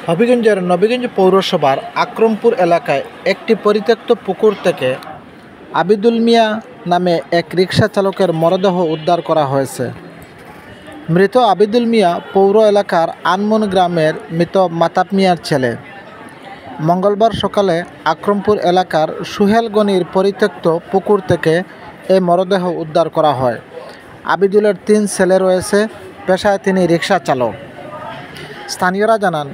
হবিগঞ্জের নবীগঞ্জ পৌরসভার আকরমপুর এলাকায় একটি পরিত্যক্ত পুকুর থেকে আবিদুল মিয়া নামে এক রিকশা চালকের মরদেহ উদ্ধার করা হয়েছে। মৃত আবিদুল মিয়া পৌর এলাকার আনমন গ্রামের মৃত মাতাব মিয়ার ছেলে। মঙ্গলবার সকালে আকরমপুর এলাকার সুহেলগনির পরিত্যক্ত পুকুর থেকে এই মরদেহ উদ্ধার করা হয়। আবিদুলের 3 ছেলে রয়েছে, পেশায় তিনি রিকশা চালক। স্থানীয়রা জানান,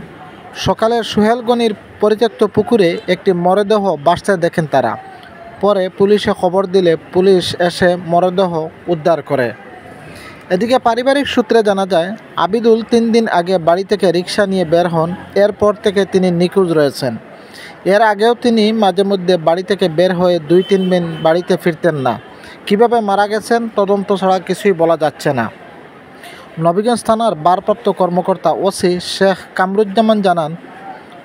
সকালে সুহেলগনির পরিত্যক্ত পুকুরে একটি মরদেহ ভাসতে দেখেন তারা। পরে পুলিশে খবর দিলে পুলিশ এসে মরদেহ উদ্ধার করে। এদিকে পারিবারিক সূত্রে জানা যায়, আবিদুল 3 দিন আগে বাড়ি থেকে রিকশা নিয়ে বের হন। এরপর থেকে তিনি নিখোঁজ রয়েছেন। এর আগেও তিনি মাঝে মধ্যে বাড়ি থেকে বের হয়ে 2-3 দিন বাড়িতে ফিরতেন না। কীভাবে মারা গেছেন তদন্ত ছাড়া কিছুই বলা যাচ্ছে না। নবীগঞ্জ থানার ভারপ্রাপ্ত কর্মকর্তা ওসি শেখ কামরুজ্জামান জানান,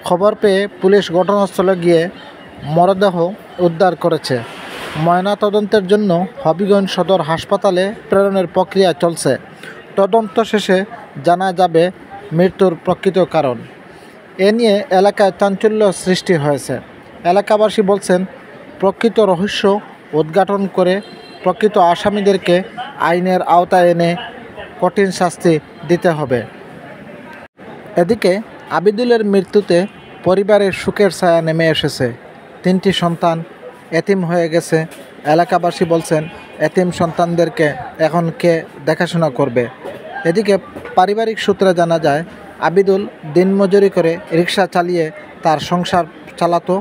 খবর পেয়ে পুলিশ ঘটনাস্থলে গিয়ে মরদেহ উদ্ধার করেছে। ময়নাতদন্তের জন্য হবিগঞ্জ সদর হাসপাতালে প্রেরণের প্রক্রিয়া চলছে। তদন্ত শেষে জানা যাবে মৃত্যুর প্রকৃত কারণ। এ নিয়ে এলাকায় চাঞ্চল্য সৃষ্টি হয়েছে। এলাকাবাসী বলছেন, প্রকৃত রহস্য উদ্ঘাটন করে প্রকৃত আসামিদেরকে আইনের আওতায় এনে কঠিন শাস্তি দিতে হবে। এদিকে আবিদুলের মৃত্যুতে পরিবারের শোকের ছায়া নেমে এসেছে। 3টি সন্তান এতিম হয়ে গেছে। এলাকাবাসী বলছেন, এতিম সন্তানদেরকে এখন কে দেখাশোনা করবে? এদিকে পারিবারিক সূত্রে জানা যায়, আবিদুল দিনমজুরি করে রিকশা চালিয়ে তার সংসার চালাতো।